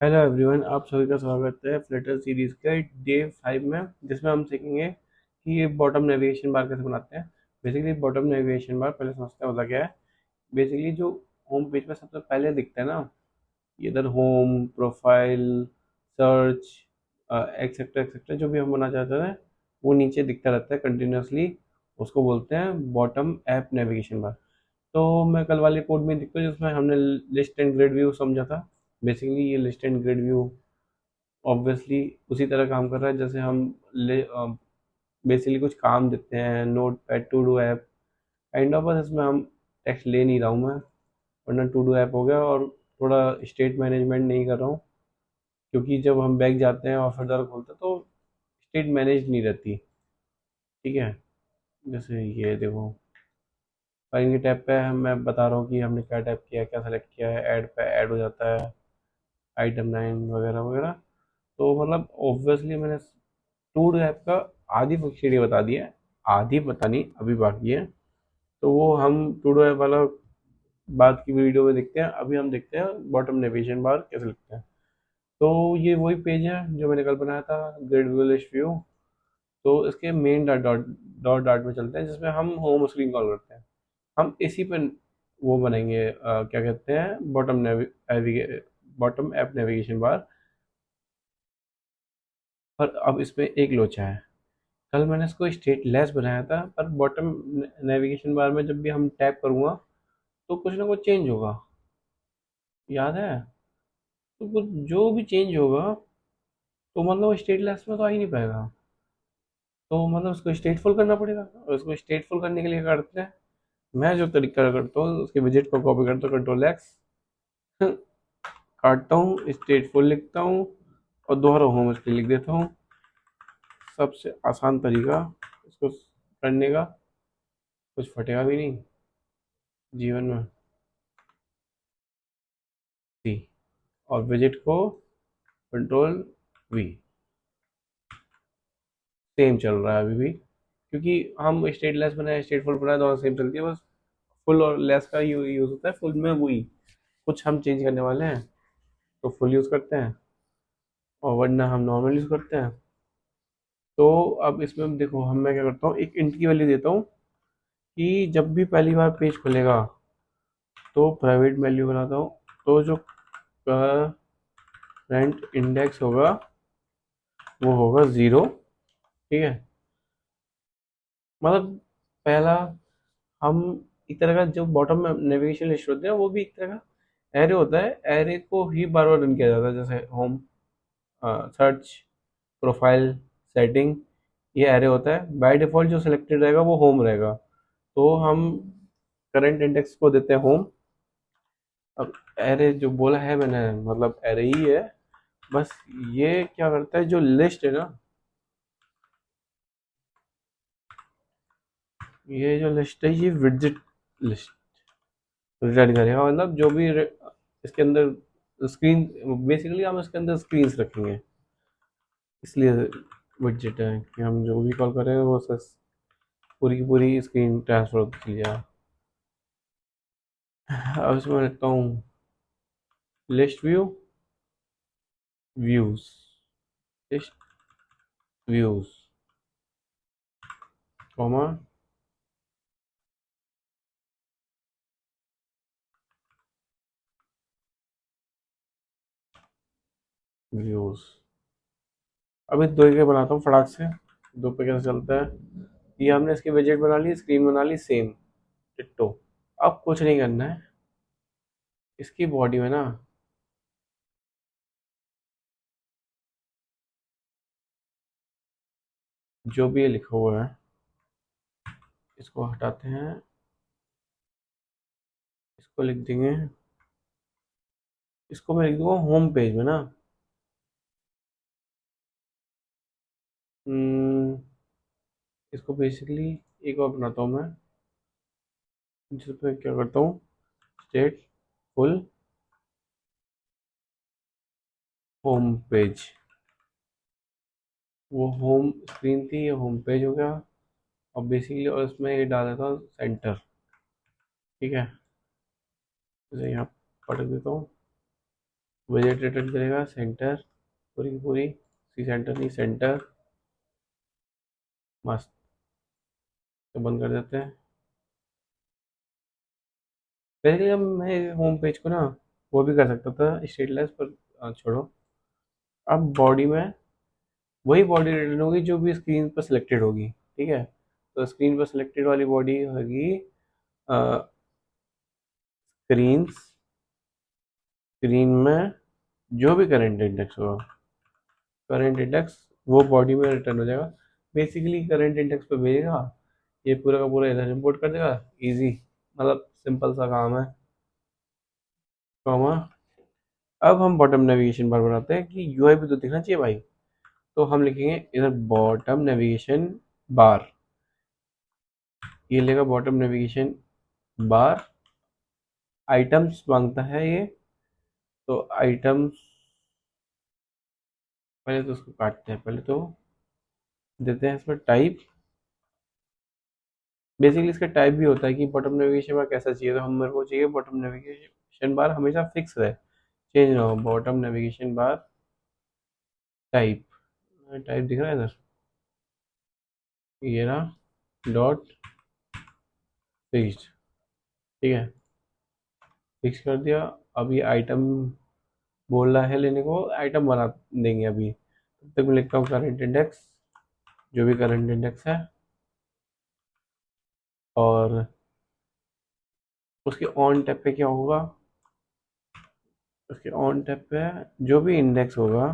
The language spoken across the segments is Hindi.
हेलो एवरीवन, आप सभी का स्वागत है फ्लटर सीरीज के डे 5 में, जिसमें हम सीखेंगे कि ये बॉटम नेविगेशन बार कैसे बनाते हैं। बेसिकली बॉटम नेविगेशन बार पहले समझते हैं होता क्या है। बेसिकली जो होम पेज पे सबसे पहले दिखता है ना, इधर home, profile, search, etcetera etcetera, जो भी हम बनाना चाहते हैं वो नीचे दिखता रहता है कंटिन्यूसली। उसको बोलते हैं बॉटम ऐप नेविगेशन बार। तो मैं कल वाले कोड में दिखता हूँ जिसमें हमने लिस्ट एंड ग्रिड व्यू समझा था। बेसिकली ये list and grid view obviously उसी तरह काम कर रहा है जैसे हम बेसिकली कुछ काम देते हैं notepad to do app kind of. बस इसमें हम टेक्स्ट ले नहीं रहा हूँ मैं, वरना टू डू ऐप हो गया। और थोड़ा स्टेट मैनेजमेंट नहीं कर रहा हूँ, क्योंकि जब हम बैग जाते हैं और फिर दोबारा खोलते हैं तो स्टेट मैनेज नहीं रहती। ठीक है, जैसे ये देखो, फाइल के टैब पे मैं बता रहा हूँ कि हमने क्या टैप किया, क्या सेलेक्ट किया है, ऐड पे ऐड हो जाता है, आइटम 9 वगैरह वगैरह। तो मतलब ऑब्वियसली मैंने टूर ऐप का आधी फंक्शनलिटी बता दी है, आधी पता नहीं अभी बाकी है। तो वो हम टूडो ऐप वाला बाद की वीडियो में देखते हैं। अभी हम देखते हैं बॉटम नेविगेशन बार कैसे लिखते हैं। तो ये वही पेज है जो मैंने कल बनाया था, ग्रिड व्यू लिस्ट व्यू। तो इसके main dot dot dot dot में चलते हैं, जिसमें हम होम स्क्रीन कॉल करते हैं। हम इसी पे वो बनाएंगे, क्या कहते हैं, बॉटम ऐप नेविगेशन बार। पर अब इसमें एक लोचा है। कल मैंने इसको स्टेटलेस बनाया था, पर बॉटम नेविगेशन बार में जब भी हम टैप करूँगा तो कुछ ना कुछ चेंज होगा, याद है। तो कुछ जो भी चेंज होगा तो मतलब स्टेटलेस में तो आ ही नहीं पाएगा। तो मतलब उसको स्टेटफुल करना पड़ेगा, और उसको स्टेटफुल करने के लिए क्या करते हैं, मैं जो तरीका करता हूँ उसके विजिट को कॉपी करता हूँ, कंट्रोल एक्स काटता हूँ, स्टेटफुल लिखता हूँ और दोबारा होम स्क्रीन लिख देता हूँ। सबसे आसान तरीका इसको करने का, कुछ फटेगा भी नहीं जीवन में। सी, और विजिट को कंट्रोल वी। सेम चल रहा है अभी भी, क्योंकि हम स्टेट लेस बनाए स्टेट फुल बनाए, दोनों सेम चलती है। बस फुल और लेस का यूज होता है, फुल में वही कुछ हम चेंज करने वाले हैं तो फुल यूज करते हैं, और वरना हम नॉर्मल यूज करते हैं। तो अब इसमें देखो, हम मैं क्या करता हूँ, एक इंट की वैल्यू देता हूँ कि जब भी पहली बार पेज खुलेगा तो प्राइवेट वैल्यू बनाता हूँ। तो जो करंट इंडेक्स होगा वो होगा 0। ठीक है, मतलब पहला हम एक तरह का जो बॉटम में नेविगेशन लिस्ट होते हैं वो भी एक तरह का एरे होता है। एरे को ही बार बार रन किया जाता है, जैसे होम, सर्च, प्रोफाइल, सेटिंग। ये एरे होता है। बाय डिफॉल्ट जो सिलेक्टेड रहेगा वो होम रहेगा, तो हम करंट इंडेक्स को देते हैं होम। अब एरे जो बोला है मैंने, मतलब एरे ही है। बस ये क्या करता है, जो लिस्ट है ना, ये जो लिस्ट है ये विड्जेट लिस्ट रिटर्न करेगा। मतलब जो भी इसके अंदर स्क्रीन, बेसिकली हम इसके अंदर स्क्रीन्स रखेंगे, इसलिए विडजेट है कि हम जो भी कॉल करें वो सस पूरी की पूरी स्क्रीन ट्रांसफर होती चली जाए। अब इसमें लिखता हूँ list view, views, list views, comma views. अभी दो के बनाता हूँ फटाक से, दो पे कैसे चलता है। ये हमने इसकी विजेट बना ली, स्क्रीन बना ली, सेम डिट्टो। अब कुछ नहीं करना है, इसकी बॉडी में ना जो भी ये लिखा हुआ है इसको हटाते हैं, इसको लिख देंगे, इसको मैं लिख दूंगा होम पेज में ना। हम्म, इसको बेसिकली एक और बनाता हूँ मैं, जिसपे क्या करता हूँ, स्टेट फुल होम पेज। वो होम स्क्रीन थी, ये होम पेज हो गया। और बेसिकली और इसमें ये डाल देता हूँ सेंटर। ठीक है, जैसे यहाँ पढ़ देता हूँ, विजेट रिटर्न करेगा सेंटर, पूरी की पूरी, सी सेंटर नहीं सेंटर, मस्त। तो बंद कर देते हैं। बेसिकली अब मैं होम पेज को ना वो भी कर सकता था स्टेटलेस पर, छोड़ो। अब बॉडी में वही बॉडी रिटर्न होगी जो भी स्क्रीन पर सिलेक्टेड होगी, ठीक है। तो स्क्रीन पर सिलेक्टेड वाली बॉडी होगी स्क्रीन, स्क्रीन में जो भी करंट इंडेक्स होगा, करंट इंडेक्स वो बॉडी में रिटर्न हो जाएगा। बेसिकली करंट इंडेक्स पे भेजेगा, ये पूरा का पूरा इधर इंपोर्ट कर देगा। इजी, मतलब सिंपल सा काम है। कॉमा। अब हम बॉटम नेविगेशन बार बनाते हैं कि यूआई भी तो दिखना चाहिए भाई। तो हम लिखेंगे इधर बॉटम नेविगेशन बार, ये लेगा बॉटम नेविगेशन बार। आइटम्स मांगता है ये, तो आइटम्स पहले तो उसको काटते हैं, पहले तो देते हैं इसमें टाइप। बेसिकली इसका टाइप भी होता है कि बॉटम नेविगेशन बार कैसा चाहिए, तो हम मेरे को चाहिए बॉटम नेविगेशन बार हमेशा फिक्स रहे, चेंज ना हो। Bottom navigation bar type, type दिख रहा है इधर, ये रहा डॉट फिक्स्ड, ठीक है। फिक्स कर दिया। अब ये आइटम बोल रहा है लेने को, आइटम बना देंगे अभी। तब तक मैं लिखता हूँ करंट इंडेक्स, जो भी करंट इंडेक्स है, और उसके ऑन टैब पे क्या होगा, उसके ऑन टैब पे जो भी इंडेक्स होगा,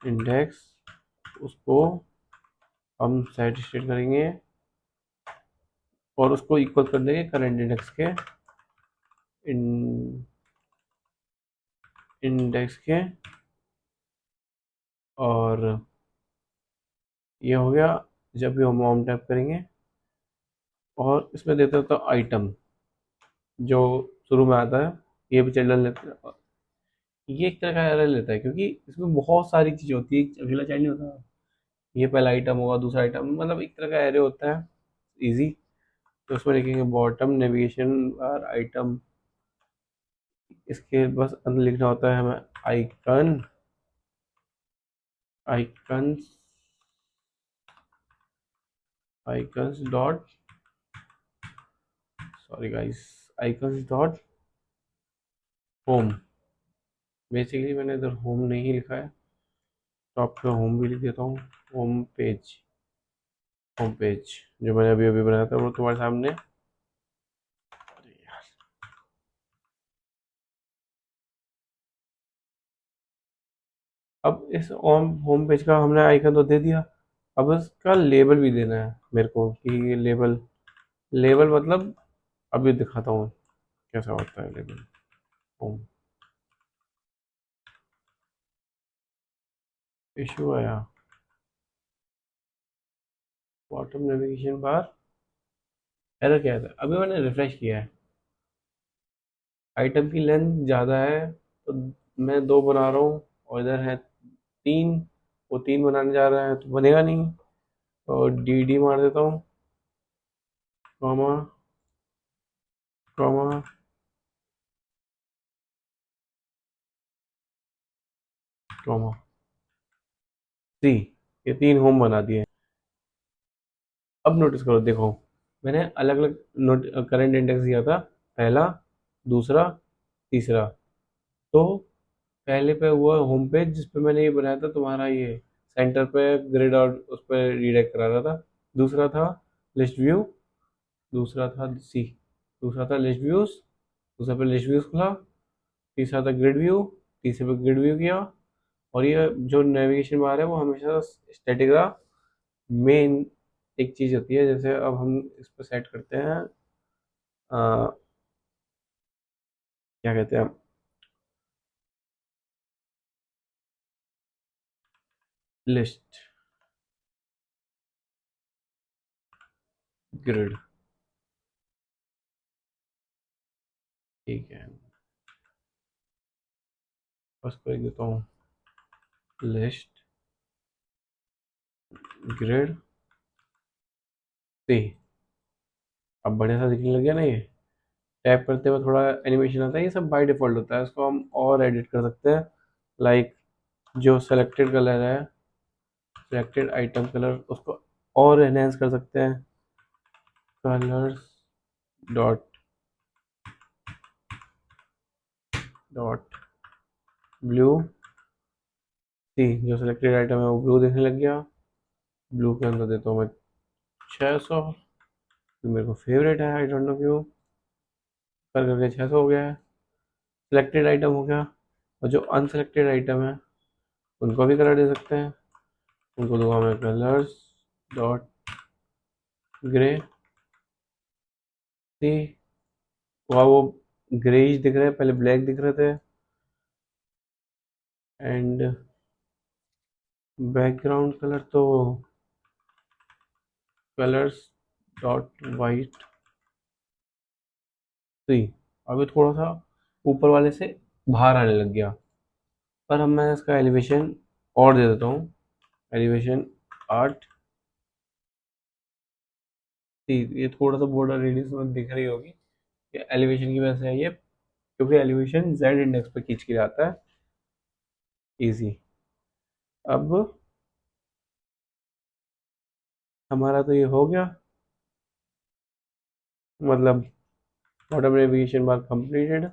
इंडेक्स, उसको हम सेट स्टेट करेंगे और उसको इक्वल कर देंगे करंट इंडेक्स के, इन इंडेक्स के। और ये हो गया जब भी हम होम टैप करेंगे। और इसमें देता था आइटम जो शुरू में आता है, ये भी चिल्ड्रन लेता है। ये एक तरह का एरर लेता है क्योंकि इसमें बहुत सारी चीज़ें होती है, एक अकेला चाइल्ड नहीं होता। ये पहला आइटम होगा, दूसरा आइटम, मतलब एक तरह का एरे होता है इजी। तो उसमें लिखेंगे बॉटम नेविगेशन और आइटम, इसके बस अंदर लिखना होता है हमें icon, icons, icons dot, sorry guys, icons dot home. Basically मैंने इधर होम नहीं लिखा है, टॉप पे होम भी लिख देता हूँ। होम पेज, होम पेज जो मैंने अभी अभी बनाया था वो तुम्हारे सामने। अब इस होम होम पेज का हमने आइकन तो दे दिया। अब इसका लेबल भी देना है मेरे को कि ये लेबल, लेबल मतलब अभी दिखाता हूँ कैसा होता है लेबल। होम इशू आया, बॉटम नेविगेशन बार एरर क्या था, अभी मैंने रिफ्रेश किया है। आइटम की लेंथ ज़्यादा है तो मैं दो बना रहा हूँ, और इधर है तीन, वो तीन बनाने जा रहा है तो बनेगा नहीं। और डी डी मार देता हूँ, कॉमा, कॉमा, कॉमा, सी। ये तीन होम बना दिए। अब नोटिस करो, देखो मैंने अलग अलग नोट करंट इंडेक्स दिया था, पहला, दूसरा, तीसरा। तो पहले पे हुआ होम पेज जिस पे मैंने ये बनाया था तुम्हारा, ये सेंटर पे ग्रिड और उस पर रीडायरेक्ट करा रहा था। दूसरा था लिस्ट व्यू, दूसरा था सी, दूसरा था लिस्ट व्यूज, दूसरा पे लिस्ट व्यूज खुला, तीसरा था ग्रिड व्यू, तीसरे पे ग्रिड व्यू किया। और ये जो नेविगेशन बार है वो हमेशा स्टैटिक रहा। मेन एक चीज़ होती है, जैसे अब हम इस पर सेट करते हैं, क्या कहते हैं, लिस्ट ग्रिड, ठीक है। बस कर देता हूँ लिस्ट ग्रिड सी। अब बढ़िया सा दिखने लग गया ना ये। टैप करते हुए थोड़ा एनिमेशन आता है, ये सब बाय डिफ़ॉल्ट होता है, इसको हम और एडिट कर सकते हैं। लाइक जो सेलेक्टेड कलर है, सिलेक्टेड आइटम कलर, उसको और एनहेंस कर सकते हैं। कलर्स डॉट डॉट ब्लू, सी जो सिलेक्टेड आइटम है वो ब्लू दिखने लग गया। ब्लू के अंदर देता हूँ मैं 600, मेरे को फेवरेट है, आई डोंट नो क्यों। कर करके 600 हो गया है, सिलेक्टेड आइटम हो गया। और जो अनसिलेक्टेड आइटम है उनको भी कलर दे सकते हैं, उनको दूंगा मैं कलर्स डॉट ग्रे, सी वो ग्रेइश दिख रहे हैं, पहले ब्लैक दिख रहे थे। एंड बैकग्राउंड कलर तो कलर्स डॉट वाइट, सी अभी थोड़ा सा ऊपर वाले से बाहर आने लग गया। पर अब मैं इसका एलिवेशन और दे देता हूँ, एलिवेशन 8, सी ये थोड़ा सा बॉर्डर रेडियस में दिख रही होगी, ये एलिवेशन की वजह से है ये, क्योंकि एलिवेशन जेड इंडेक्स पे खींच के जाता है, इजी। अब हमारा तो ये हो गया, मतलब बॉटम नेविगेशन बार कंप्लीटेड।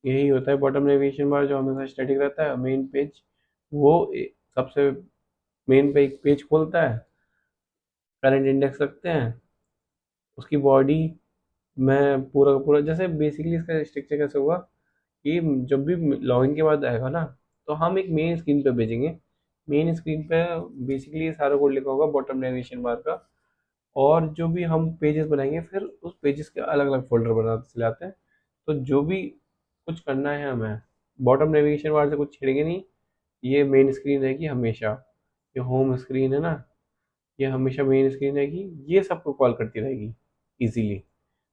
यही होता है बॉटम नेविगेशन बार, जो हमेशा स्टैटिक रहता है। मेन पेज वो सबसे मेन पे एक पेज खोलता है, करंट इंडेक्स रखते हैं, उसकी बॉडी में पूरा का पूरा, जैसे बेसिकली इसका स्ट्रक्चर कैसे होगा कि जब भी लॉगिन के बाद आएगा ना, तो हम एक मेन स्क्रीन पे भेजेंगे। मेन स्क्रीन पे बेसिकली सारा कोड लिखा होगा बॉटम नेविगेशन बार का, और जो भी हम पेजेस बनाएंगे फिर उस पेजेस के अलग अलग फोल्डर बनाते चले जाते हैं। तो जो भी कुछ करना है हमें, बॉटम नेविगेशन बार से कुछ छेड़ेंगे नहीं, ये मेन स्क्रीन रहेगी हमेशा। ये होम स्क्रीन है ना, ये हमेशा मेन स्क्रीन रहेगी, ये सबको कॉल करती रहेगी इजीली।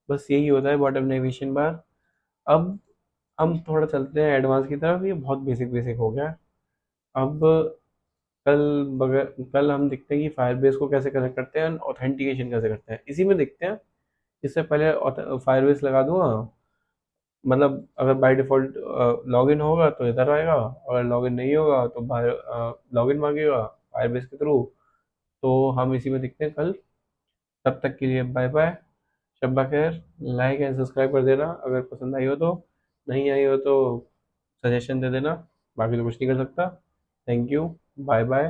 बस यही होता है बॉटम नेविगेशन बार। अब हम थोड़ा चलते हैं एडवांस की तरफ, ये बहुत बेसिक बेसिक हो गया। अब कल बगैर कल हम देखते हैं कि फायरबेस को कैसे कनेक्ट करते हैं, ऑथेंटिकेशन कैसे करते हैं, इसी में देखते हैं। इससे पहले फायरबेस लगा दूंगा, मतलब अगर बाय डिफ़ॉल्ट लॉगिन होगा तो इधर आएगा, अगर लॉगिन नहीं होगा तो बाहर लॉगिन मांगेगा फायरबेस के थ्रू। तो हम इसी में देखते हैं कल। तब तक के लिए बाय बाय, शब्बा खैर। लाइक एंड सब्सक्राइब कर देना अगर पसंद आई हो तो, नहीं आई हो तो सजेशन दे देना, बाकी तो कुछ नहीं कर सकता। Thank you, bye bye.